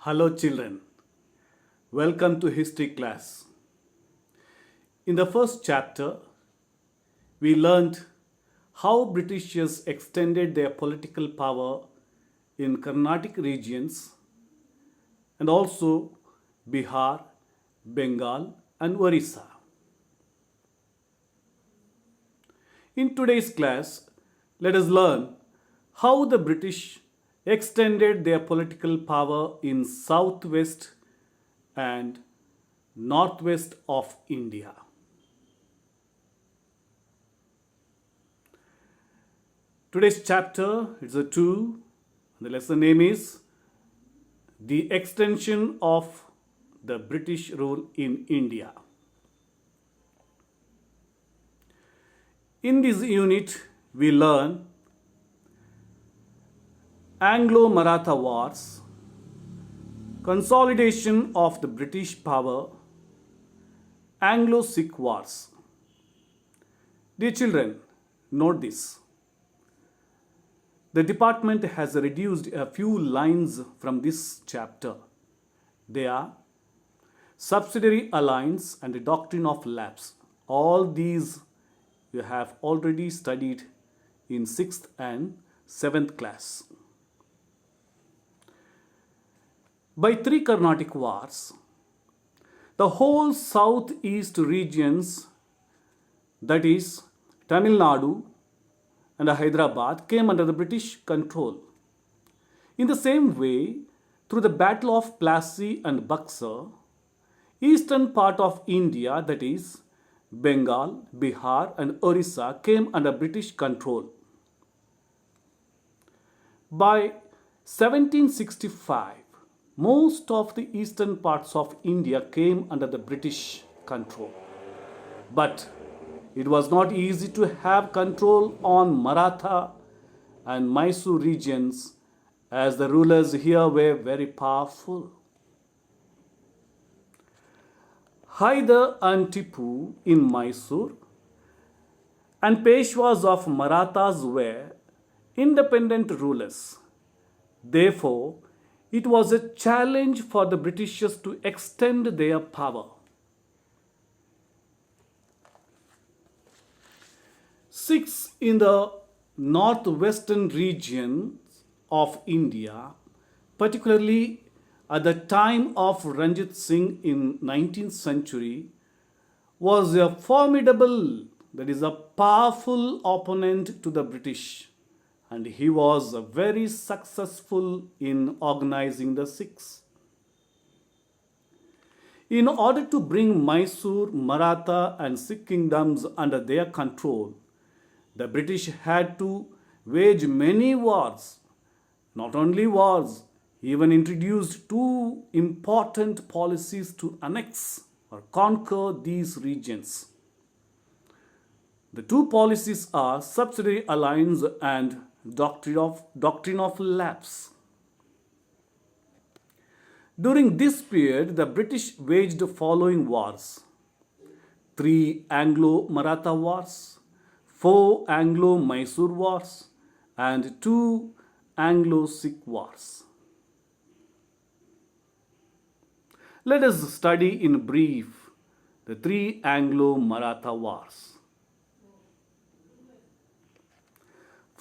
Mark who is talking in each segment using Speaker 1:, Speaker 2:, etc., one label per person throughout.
Speaker 1: Hello, children. Welcome to history class. In the first chapter, we learned how Britishers extended their political power in Carnatic regions and also Bihar, Bengal, and Orissa. In today's class, let us learn how the British extended their political power in southwest and northwest of India. Today's chapter is a 2. The lesson name is The Extension of the British Rule in India. In this unit, we learn Anglo-Maratha Wars, consolidation of the British power, Anglo-Sikh Wars. Dear children, note this. The department has reduced a few lines from this chapter. They are subsidiary alliance and the doctrine of lapse. All these you have already studied in 6th and 7th class. By 3 Carnatic Wars, the whole southeast regions, that is Tamil Nadu and Hyderabad, came under the British control. In the same way, through the Battle of Plassey and Buxar, eastern part of India, that is Bengal, Bihar, and Orissa, came under British control. By 1765, most of the eastern parts of India came under the British control. But it was not easy to have control on Maratha and Mysore regions, as the rulers here were very powerful. Hyder and Tipu in Mysore and Peshwas of Marathas were independent rulers. Therefore, it was a challenge for the Britishers to extend their power. Sikhs in the northwestern regions of India, particularly at the time of Ranjit Singh in 19th century, was a formidable, that is a powerful opponent to the British, and he was very successful in organizing the Sikhs. In order to bring Mysore, Maratha and Sikh kingdoms under their control, the British had to wage many wars. Not only wars, even introduced 2 important policies to annex or conquer these regions. The 2 policies are subsidiary alliance and doctrine of lapse. During this period, the British waged the following wars: 3 Anglo-Maratha Wars, 4 Anglo-Mysore Wars, and 2 Anglo-Sikh Wars. Let us study in brief the 3 Anglo-Maratha Wars.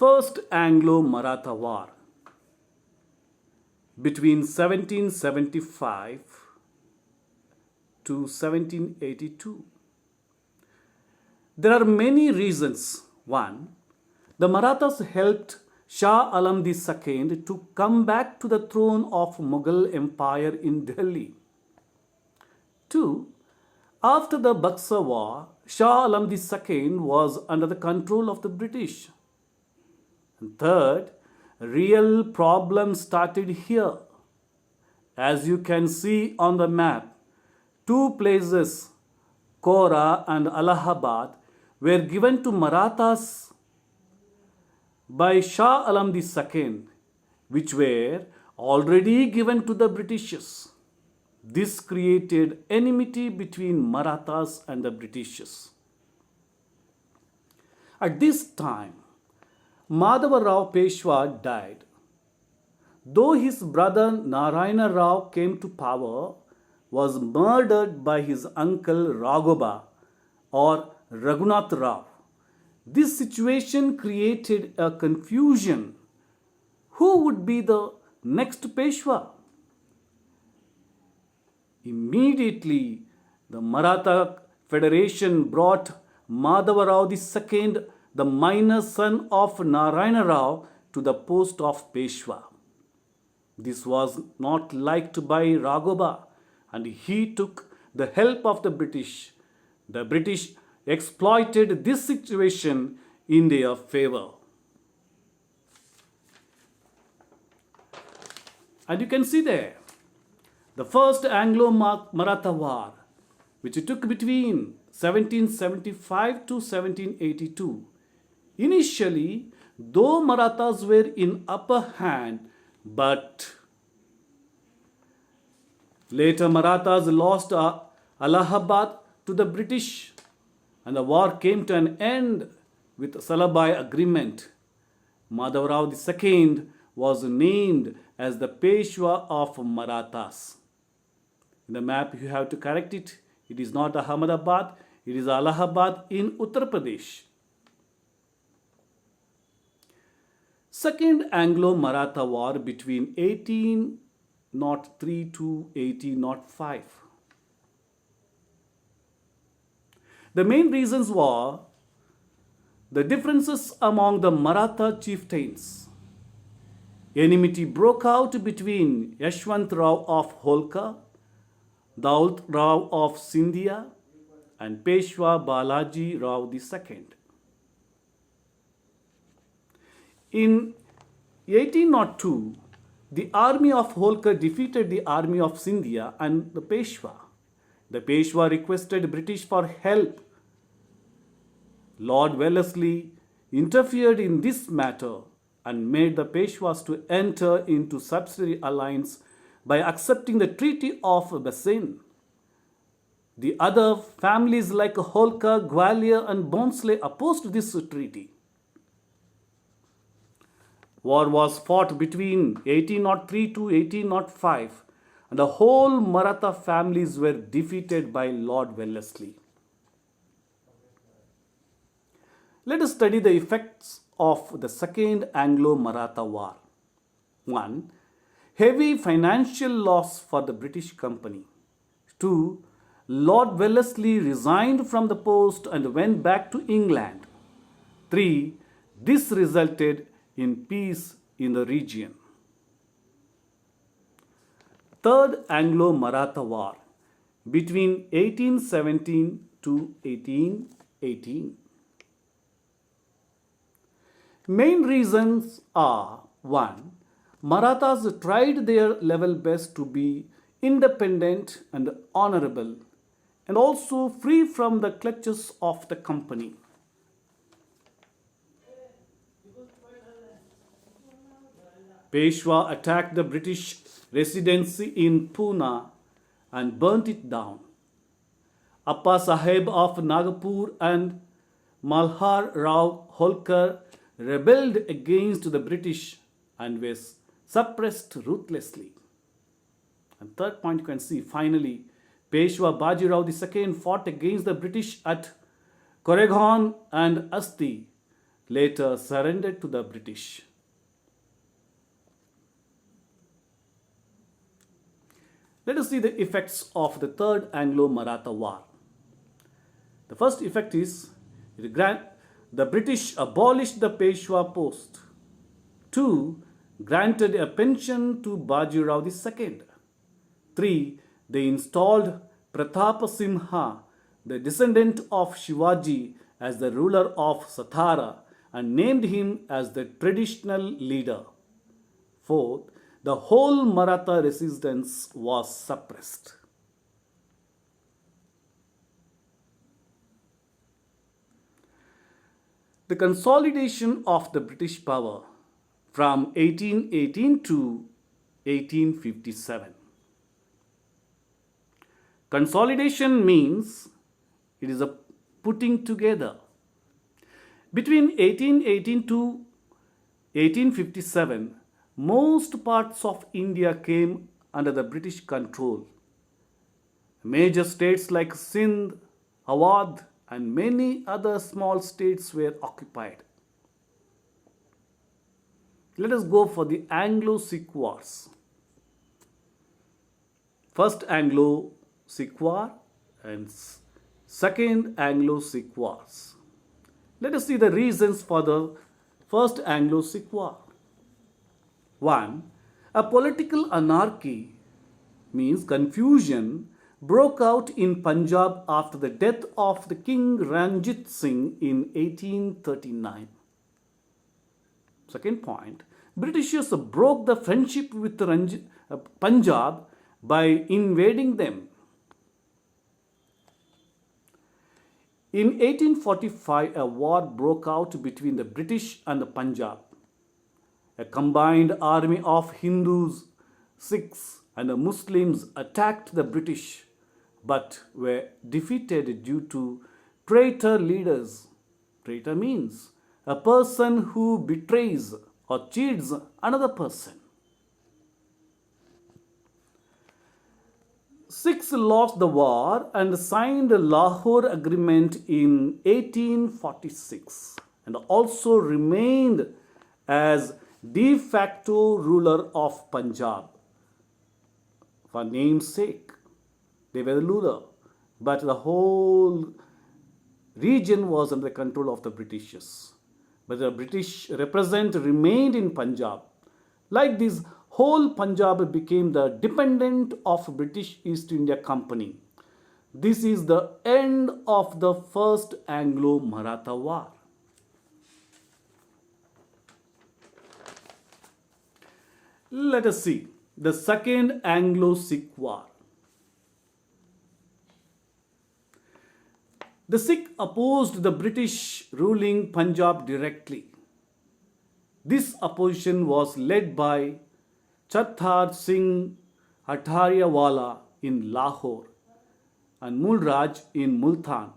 Speaker 1: First Anglo-Maratha War between 1775 to 1782. There are many reasons. 1. The Marathas helped Shah Alam II to come back to the throne of Mughal Empire in Delhi. 2. After the Buxar War, Shah Alam II was under the control of the British. And 3rd, real problems started here. As you can see on the map, 2 places, Kora and Allahabad, were given to Marathas by Shah Alam II, which were already given to the Britishers. This created enmity between Marathas and the Britishers. At this time, Madhava Rao Peshwa died. though his brother Narayana Rao came to power, was murdered by his uncle Raghoba or Raghunath Rao. This situation created a confusion. Who would be the next Peshwa? Immediately, the Maratha Federation brought Madhava Rao II, the minor son of Narayana Rao, to the post of Peshwa. This was not liked by Raghoba, and he took the help of the British. The British exploited this situation in their favor. And you can see there, the first Anglo-Maratha War, which took between 1775 to 1782. Initially, though Marathas were in upper hand, but later Marathas lost Allahabad to the British, and the war came to an end with Salabai Agreement. Madhava Rao II was named as the Peshwa of Marathas. In the map you have to correct it. It is not Ahmedabad, it is Allahabad in Uttar Pradesh. Second Anglo-Maratha War between 1803 to 1805. The main reasons were the differences among the Maratha chieftains. Enmity broke out between Yashwant Rao of Holkar, Daud Rao of Sindhia, and Peshwa Balaji Rao II. In 1802, the army of Holkar defeated the army of Sindhia and the Peshwa. The Peshwa requested British for help. Lord Wellesley interfered in this matter and made the Peshwas to enter into subsidiary alliance by accepting the Treaty of Bassein. The other families like Holkar, Gwalior and Bhonsle opposed this treaty. War was fought between 1803 to 1805, and the whole Maratha families were defeated by Lord Wellesley. Let us study the effects of the Second Anglo-Maratha War. 1. Heavy financial loss for the British Company. 2. Lord Wellesley resigned from the post and went back to England. 3. This resulted in peace in the region. Third Anglo-Maratha War between 1817 to 1818. Main reasons are: 1. Marathas tried their level best to be independent and honorable, and also free from the clutches of the company. Peshwa attacked the British residency in Pune and burnt it down. Appa Saheb of Nagpur and Malhar Rao Holkar rebelled against the British and was suppressed ruthlessly. And third point you can see, finally, Peshwa Baji Rao II fought against the British at Koregaon and Asti, later surrendered to the British. Let us see the effects of the Third Anglo-Maratha War. The first effect is the British abolished the Peshwa post. 2. Granted a pension to Baji Rao II. 3. They installed Pratap Simha, the descendant of Shivaji, as the ruler of Satara and named him as the traditional leader. 4. The whole Maratha resistance was suppressed. The consolidation of the British power from 1818 to 1857. Consolidation means it is a putting together. Between 1818 to 1857, most parts of India came under the British control. Major states like Sindh, Awadh, and many other small states were occupied. Let us go for the Anglo-Sikh Wars. First Anglo-Sikh War and Second Anglo-Sikh Wars. Let us see the reasons for the First Anglo-Sikh War. 1. A political anarchy means confusion broke out in Punjab after the death of the King Ranjit Singh in 1839. Second point, Britishers broke the friendship with Punjab by invading them. In 1845, a war broke out between the British and the Punjab. A combined army of Hindus, Sikhs, and the Muslims attacked the British but were defeated due to traitor leaders. Traitor means a person who betrays or cheats another person. Sikhs lost the war and signed the Lahore Agreement in 1846 and also remained as de facto ruler of Punjab. For name's sake, they were the ruler, but the whole region was under the control of the Britishers. But the British representative remained in Punjab. Like this, whole Punjab became the dependent of British East India Company. This is the end of the First Anglo-Maratha War. Let us see the Second Anglo-Sikh War. The Sikh opposed the British ruling Punjab directly. This opposition was led by Chathar Singh Hathariawala in Lahore and Mulraj in Multan.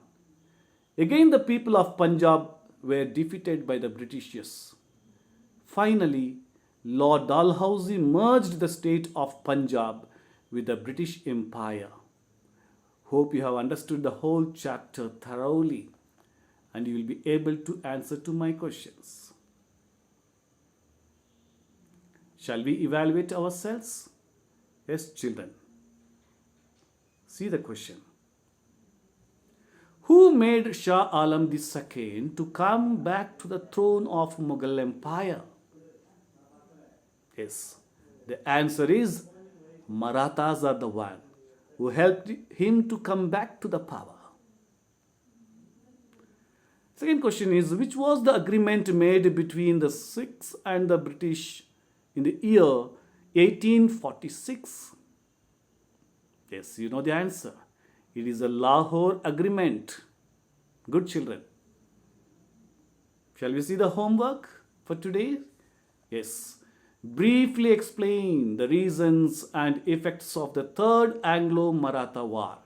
Speaker 1: Again, the people of Punjab were defeated by the Britishers. Finally, Lord Dalhousie merged the state of Punjab with the British Empire. Hope you have understood the whole chapter thoroughly and you will be able to answer to my questions. Shall we evaluate ourselves? Yes, children. See the question. Who made Shah Alam II to come back to the throne of Mughal Empire? Yes, the answer is Marathas are the one who helped him to come back to the power. Second question is, which was the agreement made between the Sikhs and the British in the year 1846? Yes, you know the answer. It is the Lahore Agreement. Good children. Shall we see the homework for today? Yes. Briefly explain the reasons and effects of the Third Anglo-Maratha War.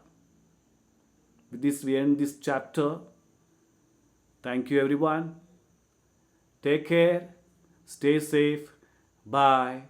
Speaker 1: With this, we end this chapter. Thank you, everyone. Take care. Stay safe. Bye.